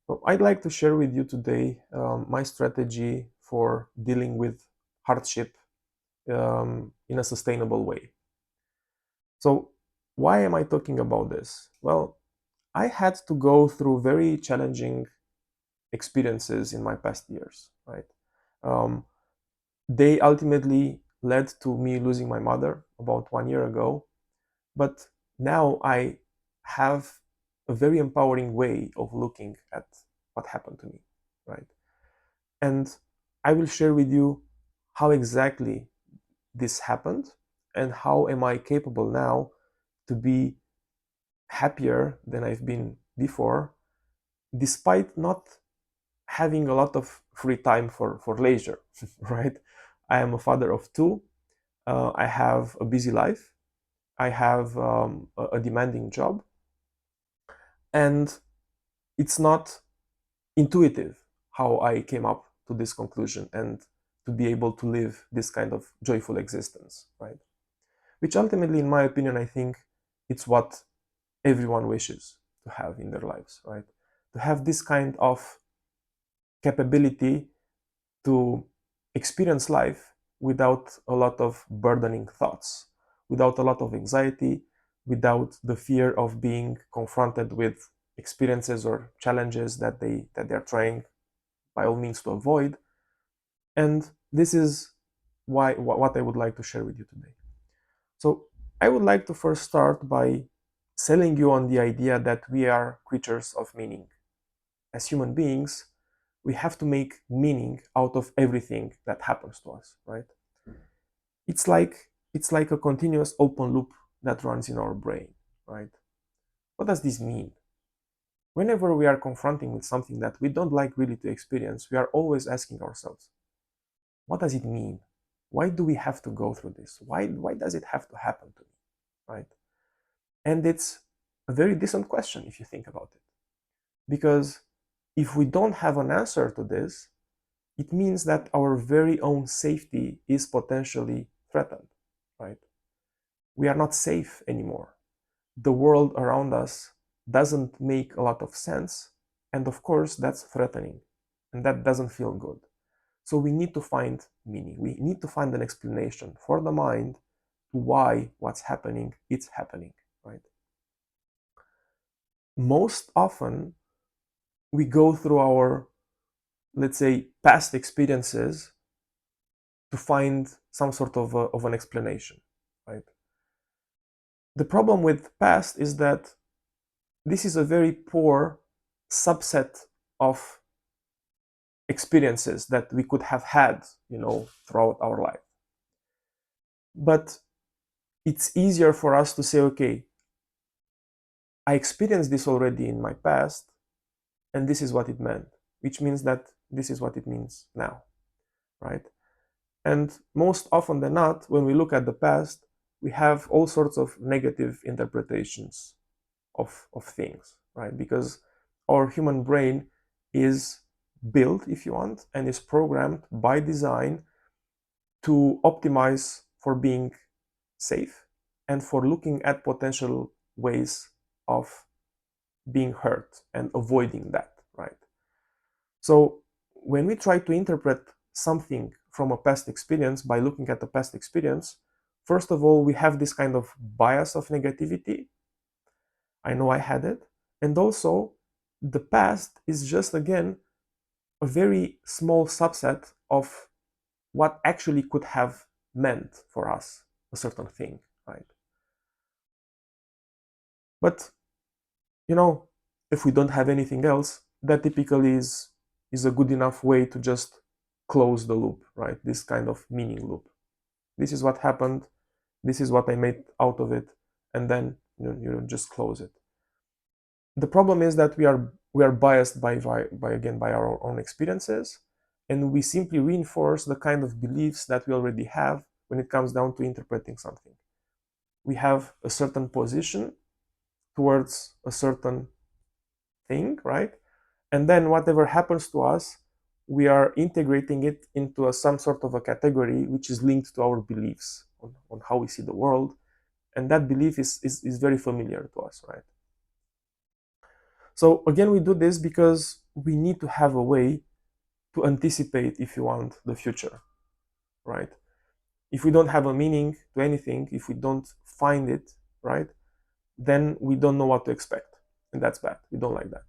So I'd like to share with you today my strategy for dealing with hardship in a sustainable way. So why am I talking about this? Well, I had to go through very challenging experiences in my past years, right? Um, they ultimately led to me losing my mother about 1 year ago, but now I have a very empowering way of looking at what happened to me, right? And I will share with you how exactly this happened and how am I capable now to be happier than I've been before, despite not having a lot of free time for leisure, right? I am a father of two. I have a busy life. I have a demanding job. And it's not intuitive how I came up to this conclusion and to be able to live this kind of joyful existence, right? Which ultimately, in my opinion, I think it's what everyone wishes to have in their lives, right? To have this kind of capability to experience life without a lot of burdening thoughts, without a lot of anxiety, without the fear of being confronted with experiences or challenges that they're trying by all means to avoid. And this is what I would like to share with you today. So I would like to first start by selling you on the idea that we are creatures of meaning. As human beings, we have to make meaning out of everything that happens to us, right? It's like a continuous open loop that runs in our brain, right? What does this mean? Whenever we are confronting with something that we don't like really to experience, we are always asking ourselves, what does it mean? Why do we have to go through this? Why does it have to happen to me, right? And it's a very decent question if you think about it. Because if we don't have an answer to this, it means that our very own safety is potentially threatened, right? We are not safe anymore. The world around us doesn't make a lot of sense. And of course, that's threatening. And that doesn't feel good. So we need to find meaning. We need to find an explanation for the mind to why what's happening, it's happening, right? Most often, we go through our, let's say, past experiences to find some sort of an explanation, right? The problem with past is that this is a very poor subset of experiences that we could have had, throughout our life. But it's easier for us to say, okay, I experienced this already in my past, and this is what it meant, which means that this is what it means now, right? And most often than not, when we look at the past, we have all sorts of negative interpretations of things, right? Because our human brain is built, if you want, and is programmed by design to optimize for being safe and for looking at potential ways of being hurt and avoiding that, right? So when we try to interpret something from a past experience by looking at the past experience, first of all, we have this kind of bias of negativity. I know I had it. And also, the past is just, again, a very small subset of what actually could have meant for us a certain thing, right? But, you know, if we don't have anything else, that typically is a good enough way to just close the loop, right? This kind of meaning loop. This is what happened. This is what I made out of it, and then you just close it. The problem is that we are biased by our own experiences, and we simply reinforce the kind of beliefs that we already have when it comes down to interpreting something. We have a certain position towards a certain thing, right? And then whatever happens to us, we are integrating it into some sort of a category which is linked to our beliefs on how we see the world. And that belief is very familiar to us, right? So again, we do this because we need to have a way to anticipate, if you want, the future, right? If we don't have a meaning to anything, if we don't find it, right, then we don't know what to expect. And that's bad. We don't like that.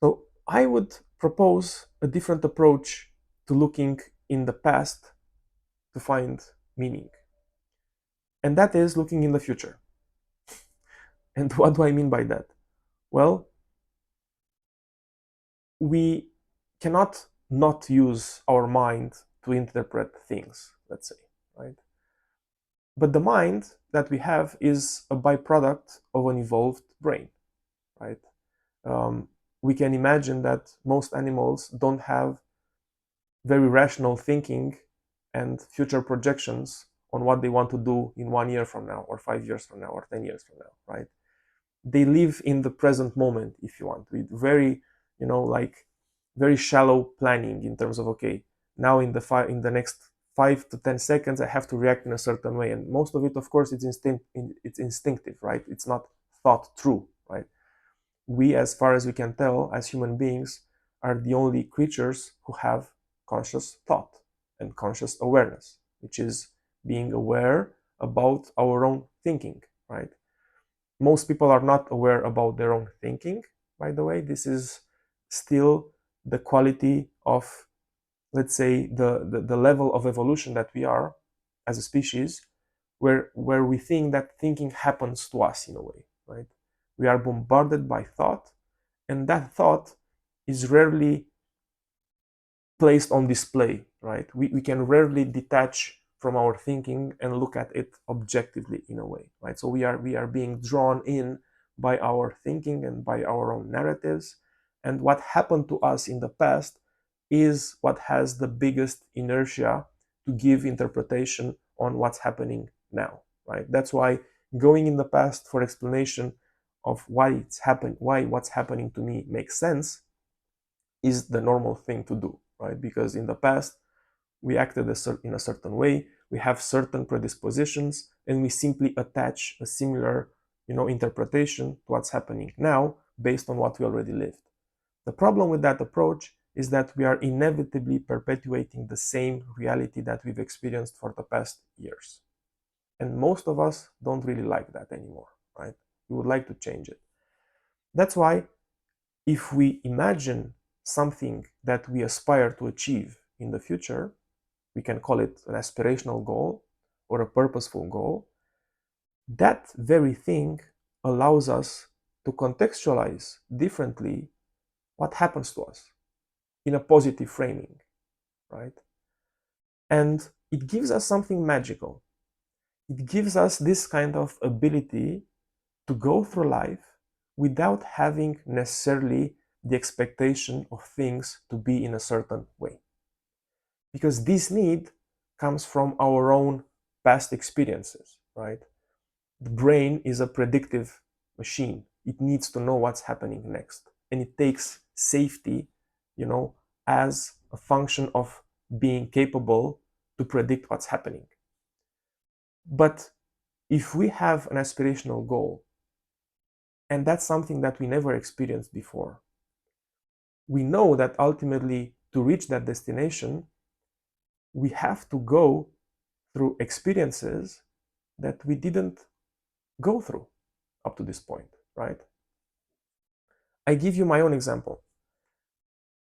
So I would propose a different approach to looking in the past to find meaning. And that is looking in the future. And what do I mean by that? Well, we cannot not use our mind to interpret things, let's say, right? But the mind that we have is a byproduct of an evolved brain, right? We can imagine that most animals don't have very rational thinking and future projections on what they want to do in 1 year from now, or 5 years from now, or 10 years from now, right? They live in the present moment, if you want, with very, like very shallow planning in terms of, okay, now in the next 5 to 10 seconds, I have to react in a certain way. And most of it, of course, it's instinctive, right? It's not thought through, right? We, as far as we can tell, as human beings, are the only creatures who have conscious thought and conscious awareness, which is being aware about our own thinking, right? Most people are not aware about their own thinking, by the way. This is still the quality of, let's say, the level of evolution that we are as a species, where we think that thinking happens to us in a way, right? We are bombarded by thought, and that thought is rarely placed on display, right? We can rarely detach from our thinking and look at it objectively in a way, right? So we are being drawn in by our thinking and by our own narratives. And what happened to us in the past is what has the biggest inertia to give interpretation on what's happening now, right? That's why going in the past for explanation of why what's happening to me makes sense is the normal thing to do, right? Because in the past, we acted in a certain way, we have certain predispositions, and we simply attach a similar, interpretation to what's happening now based on what we already lived. The problem with that approach is that we are inevitably perpetuating the same reality that we've experienced for the past years. And most of us don't really like that anymore, right? We would like to change it. That's why if we imagine something that we aspire to achieve in the future, we can call it an aspirational goal or a purposeful goal. That very thing allows us to contextualize differently what happens to us in a positive framing, right? And it gives us something magical. It gives us this kind of ability to go through life without having necessarily the expectation of things to be in a certain way. Because this need comes from our own past experiences, right? The brain is a predictive machine. It needs to know what's happening next. And it takes safety, as a function of being capable to predict what's happening. But if we have an aspirational goal, and that's something that we never experienced before, we know that ultimately to reach that destination, we have to go through experiences that we didn't go through up to this point, right? I give you my own example.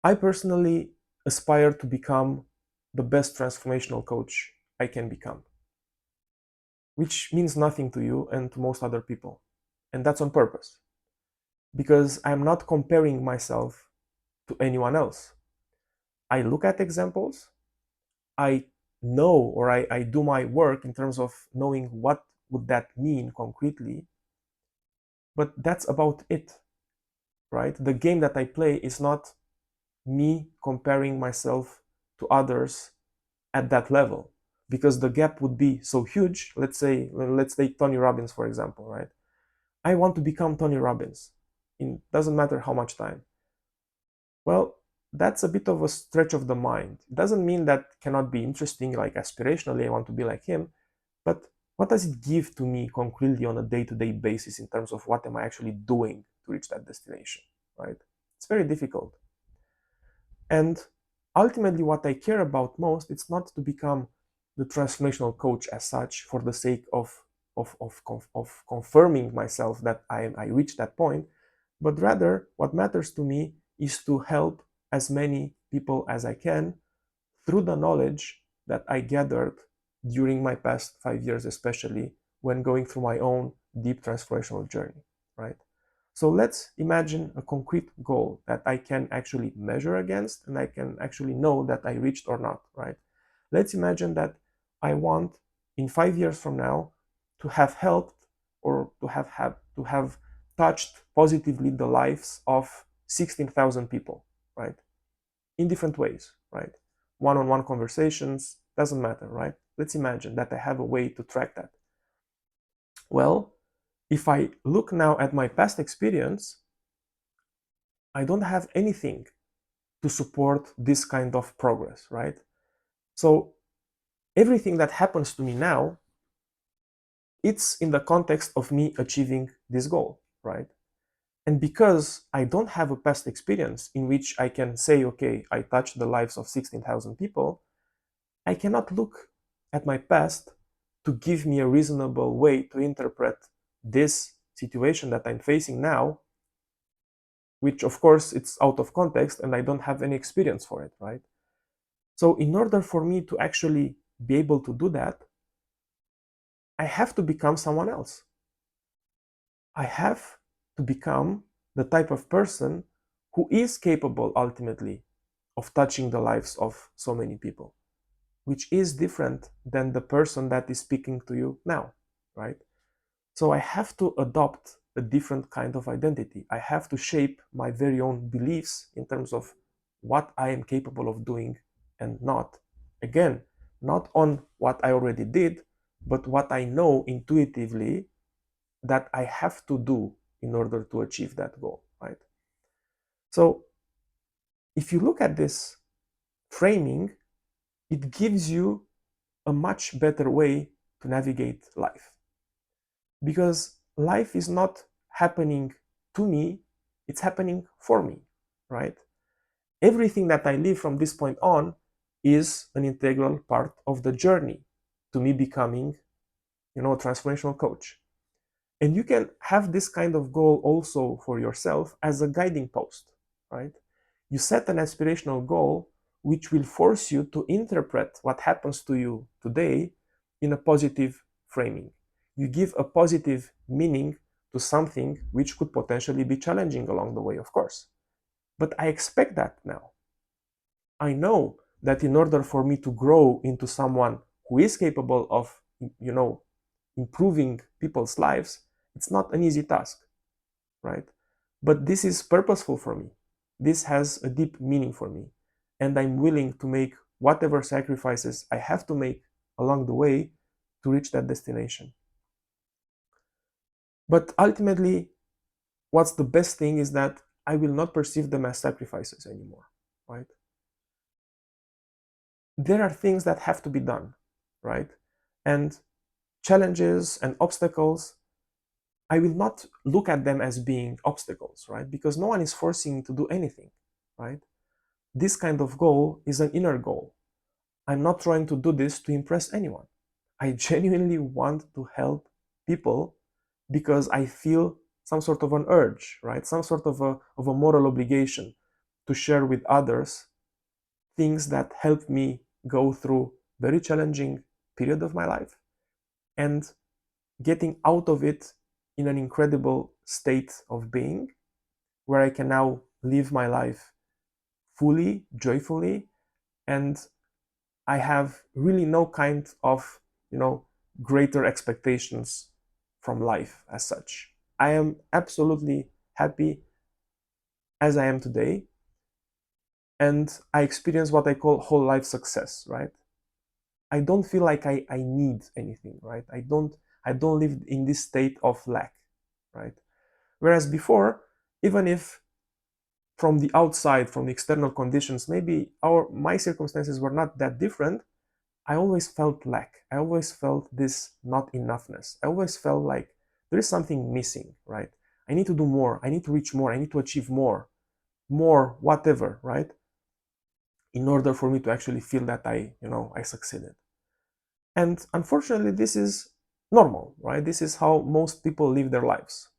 I personally aspire to become the best transformational coach I can become, which means nothing to you and to most other people. And that's on purpose, because I'm not comparing myself to anyone else. I look at examples, I know, or I do my work in terms of knowing what would that mean concretely, but that's about it, right? The game that I play is not me comparing myself to others at that level, because the gap would be so huge. Let's take Tony Robbins, for example, right? I want to become Tony Robbins in doesn't matter how much time. Well, that's a bit of a stretch of the mind. It doesn't mean that cannot be interesting, like aspirationally I want to be like him, but what does it give to me concretely on a day-to-day basis in terms of what am I actually doing to reach that destination, right? It's very difficult. And ultimately, what I care about most, it's not to become the transformational coach as such for the sake of confirming myself that I reached that point, but rather what matters to me is to help as many people as I can through the knowledge that I gathered during my past 5 years, especially when going through my own deep transformational journey, right? So let's imagine a concrete goal that I can actually measure against and I can actually know that I reached or not, right? Let's imagine that I want in 5 years from now to have helped or to have touched positively the lives of 16,000 people, right? In different ways, right? One-on-one conversations, doesn't matter, right? Let's imagine that I have a way to track that. Well, if I look now at my past experience, I don't have anything to support this kind of progress, right? So everything that happens to me now, it's in the context of me achieving this goal, right? And because I don't have a past experience in which I can say, okay, I touched the lives of 16,000 people, I cannot look at my past to give me a reasonable way to interpret this situation that I'm facing now, which of course it's out of context and I don't have any experience for it, right? So in order for me to actually be able to do that, I have to become someone else. I have to become the type of person who is capable ultimately of touching the lives of so many people, which is different than the person that is speaking to you now, right? So I have to adopt a different kind of identity. I have to shape my very own beliefs in terms of what I am capable of doing and not. Again, not on what I already did, but what I know intuitively that I have to do in order to achieve that goal, right? So if you look at this framing, it gives you a much better way to navigate life. Because life is not happening to me, it's happening for me, right? Everything that I live from this point on is an integral part of the journey to me becoming, a transformational coach. And you can have this kind of goal also for yourself as a guiding post, right? You set an aspirational goal which will force you to interpret what happens to you today in a positive framing. You give a positive meaning to something which could potentially be challenging along the way, of course. But I expect that now. I know that in order for me to grow into someone who is capable of, improving people's lives, it's not an easy task, right? But this is purposeful for me. This has a deep meaning for me. And I'm willing to make whatever sacrifices I have to make along the way to reach that destination. But ultimately, what's the best thing is that I will not perceive them as sacrifices anymore, right? There are things that have to be done, right? And challenges and obstacles, I will not look at them as being obstacles, right? Because no one is forcing me to do anything, right? This kind of goal is an inner goal. I'm not trying to do this to impress anyone. I genuinely want to help people because I feel some sort of an urge, right? Some sort of a moral obligation to share with others things that help me go through very challenging period of my life and getting out of it in an incredible state of being where I can now live my life fully, joyfully, and I have really no kind of, greater expectations from life as such. I am absolutely happy as I am today, and I experience what I call whole life success, right? I don't feel like I need anything, right? I don't live in this state of lack, right? Whereas before, even if from the outside, from the external conditions, maybe my circumstances were not that different, I always felt lack. I always felt this not enoughness. I always felt like there is something missing, right? I need to do more. I need to reach more. I need to achieve more more, whatever, right? In order for me to actually feel that I succeeded. And unfortunately, this is normal, right? This is how most people live their lives.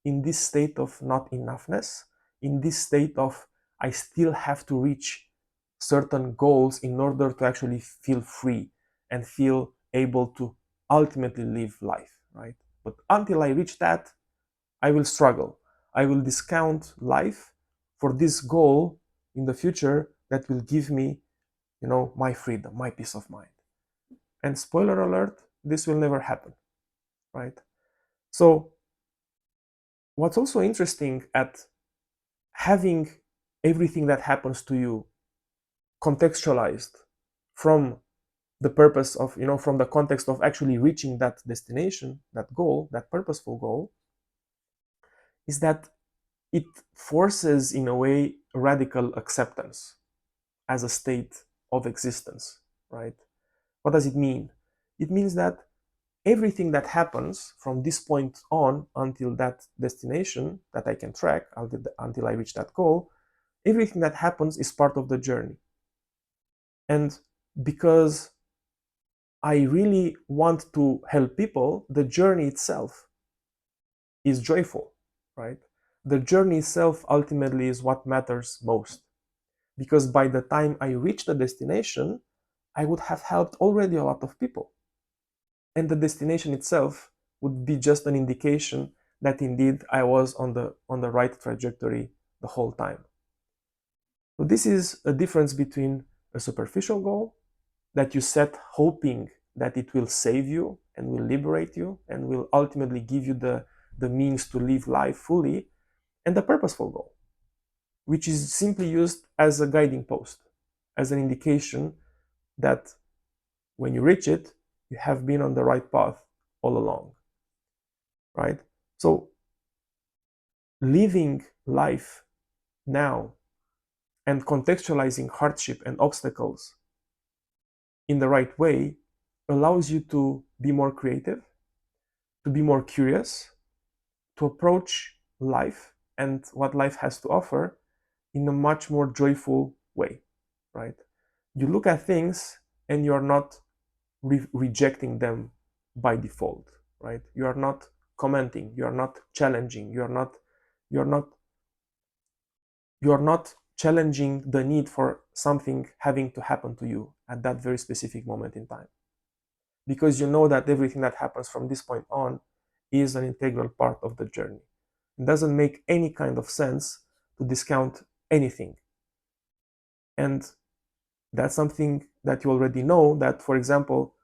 In this state of not enoughness, in this state of I still have to reach certain goals in order to actually feel free and feel able to ultimately live life, right? But until I reach that, I will struggle. I will discount life for this goal in the future that will give me, my freedom, my peace of mind. And spoiler alert, this will never happen, right? So what's also interesting at having everything that happens to you contextualized from the purpose of, from the context of actually reaching that destination, that goal, that purposeful goal, is that it forces, in a way, radical acceptance as a state of existence, right? What does it mean? It means that everything that happens from this point on until that destination that I can track, until I reach that goal, everything that happens is part of the journey. And because I really want to help people, the journey itself is joyful, right? The journey itself ultimately is what matters most. Because by the time I reach the destination, I would have helped already a lot of people. And the destination itself would be just an indication that indeed I was on the right trajectory the whole time. So this is a difference between a superficial goal that you set hoping that it will save you and will liberate you and will ultimately give you the means to live life fully, and the purposeful goal, which is simply used as a guiding post, as an indication that when you reach it, you have been on the right path all along, right? So living life now and contextualizing hardship and obstacles in the right way allows you to be more creative, to be more curious, to approach life and what life has to offer in a much more joyful way, right? You look at things and you're not rejecting them by default, right? You are not commenting, you are not challenging, you are not challenging the need for something having to happen to you at that very specific moment in time, because you know that everything that happens from this point on is an integral part of the journey. It doesn't make any kind of sense to discount anything. And that's something that you already know, that, for example,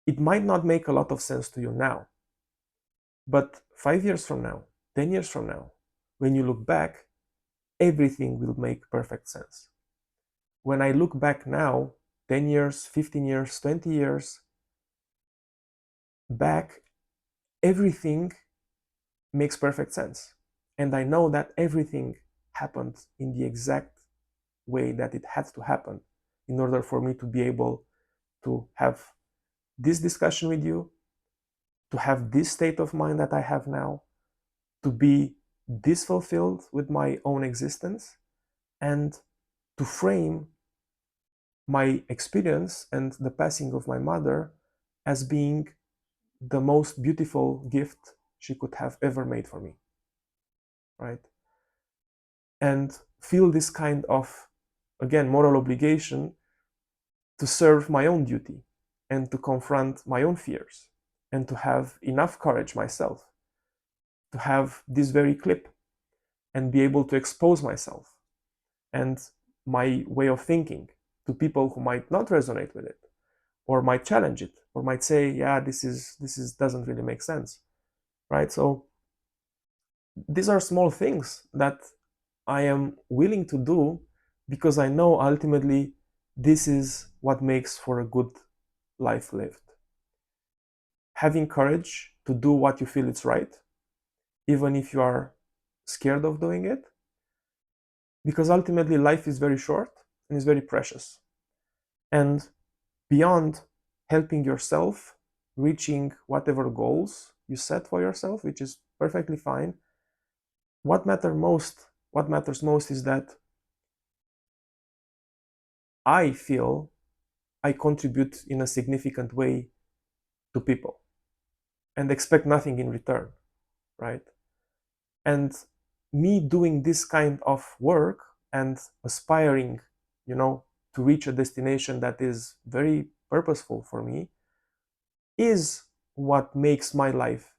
it might not make a lot of sense to you now, but 5 years from now, 10 years from now, when you look back, everything will make perfect sense. When I look back now, 10 years, 15 years, 20 years back, everything makes perfect sense. And I know that everything happened in the exact way that it had to happen in order for me to be able to have this discussion with you, to have this state of mind that I have now, to be this fulfilled with my own existence, and to frame my experience and the passing of my mother as being the most beautiful gift she could have ever made for me, right? And feel this kind of, again, moral obligation to serve my own duty and to confront my own fears and to have enough courage myself to have this very clip and be able to expose myself and my way of thinking to people who might not resonate with it, or might challenge it, or might say, yeah, this is doesn't really make sense, right? So these are small things that I am willing to do because I know ultimately this is what makes for a good life lived. Having courage to do what you feel is right, even if you are scared of doing it, because ultimately life is very short and is very precious. And beyond helping yourself reaching whatever goals you set for yourself, which is perfectly fine, what matters most What matters most is that I feel I contribute in a significant way to people and expect nothing in return, right? And me doing this kind of work and aspiring, to reach a destination that is very purposeful for me is what makes my life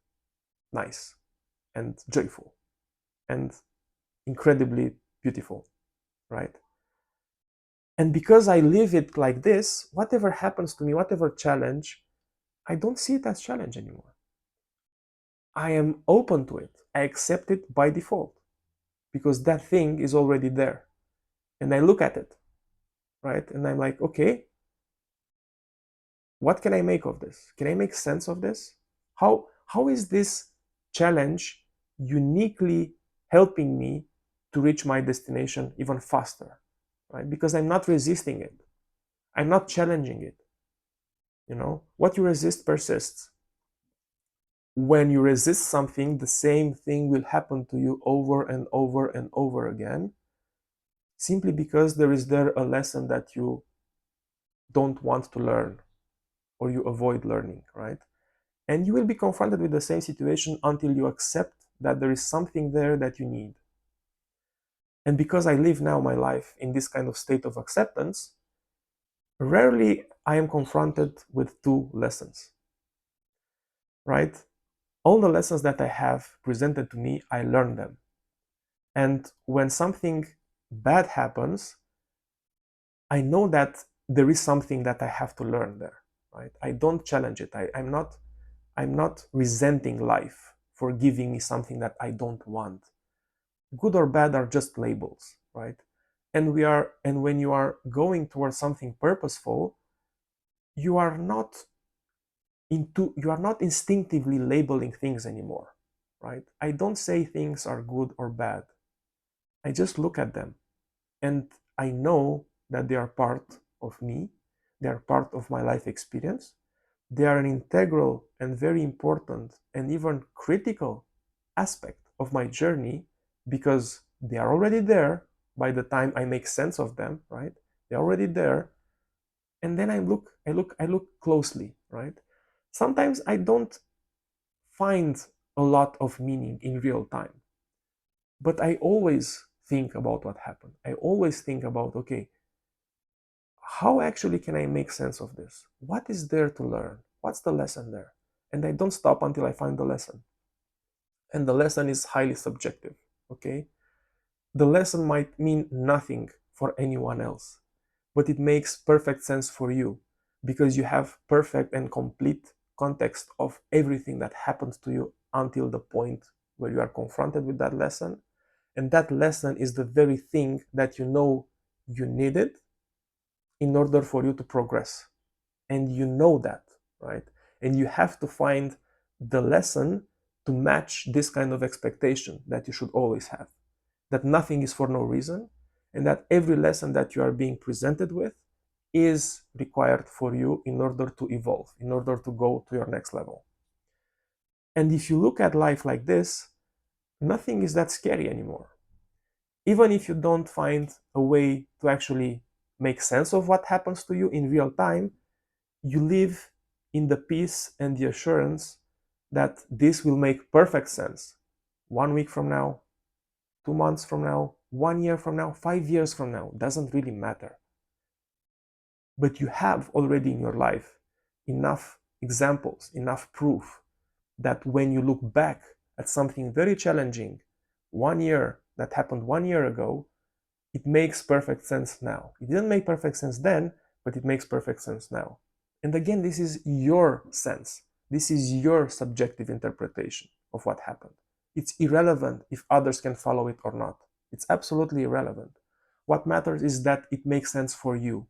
nice and joyful and incredibly beautiful, right? And because I live it like this, whatever happens to me, whatever challenge, I don't see it as challenge anymore. I am open to it. I accept it by default because that thing is already there. And I look at it, right? And I'm like, okay, what can I make of this? Can I make sense of this? How is this challenge uniquely helping me to reach my destination even faster, right? Because I'm not resisting it. I'm not challenging it. What you resist persists. When you resist something, the same thing will happen to you over and over and over again, simply because there a lesson that you don't want to learn or you avoid learning, right? And you will be confronted with the same situation until you accept that there is something there that you need. And because I live now my life in this kind of state of acceptance, rarely I am confronted with two lessons, right? All the lessons that I have presented to me, I learn them. And when something bad happens, I know that there is something that I have to learn there, right? I don't challenge it. I'm not resenting life for giving me something that I don't want. Good or bad are just labels, right? And when you are going towards something purposeful, you are not instinctively labeling things anymore, right? I don't say things are good or bad. I just look at them and I know that they are part of me. They are part of my life experience. They are an integral and very important and even critical aspect of my journey because they are already there by the time I make sense of them, right? They're already there. And then I look closely, right? Sometimes I don't find a lot of meaning in real time, but I always think about what happened. I always think about, okay, how actually can I make sense of this? What is there to learn? What's the lesson there? And I don't stop until I find the lesson. And the lesson is highly subjective, okay? The lesson might mean nothing for anyone else, but it makes perfect sense for you because you have perfect and complete context of everything that happens to you until the point where you are confronted with that lesson. And that lesson is the very thing that you know you needed in order for you to progress. And you know that, right? And you have to find the lesson to match this kind of expectation that you should always have, that nothing is for no reason, and that every lesson that you are being presented with is required for you in order to evolve, in order to go to your next level. And if you look at life like this, nothing is that scary anymore. Even if you don't find a way to actually make sense of what happens to you in real time, you live in the peace and the assurance that this will make perfect sense 1 week from now, 2 months from now, 1 year from now, 5 years from now, doesn't really matter. But you have already in your life enough examples, enough proof that when you look back at something very challenging 1 year that happened 1 year ago, it makes perfect sense now. It didn't make perfect sense then, but it makes perfect sense now. And again, this is your sense. This is your subjective interpretation of what happened. It's irrelevant if others can follow it or not. It's absolutely irrelevant. What matters is that it makes sense for you,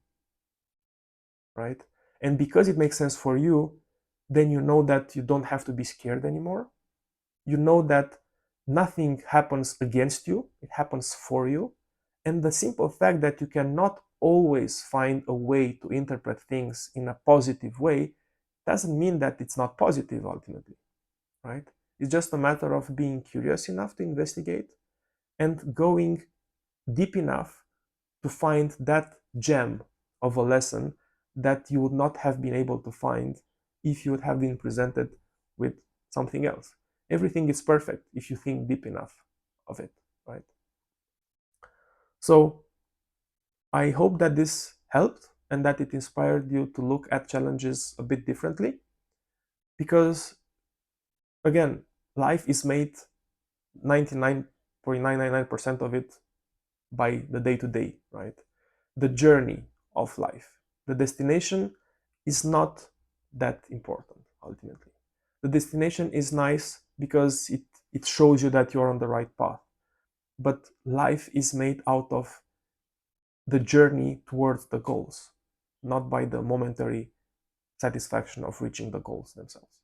right? And because it makes sense for you, then you know that you don't have to be scared anymore. You know that nothing happens against you, it happens for you. And the simple fact that you cannot always find a way to interpret things in a positive way doesn't mean that it's not positive ultimately, right? It's just a matter of being curious enough to investigate and going deep enough to find that gem of a lesson that you would not have been able to find if you would have been presented with something else. Everything is perfect if you think deep enough of it, right? So I hope that this helped and that it inspired you to look at challenges a bit differently, because again, life is made 99.999% of it by the day to day, right? The journey of life. The destination is not that important ultimately. The destination is nice because it shows you that you're on the right path. But life is made out of the journey towards the goals, not by the momentary satisfaction of reaching the goals themselves.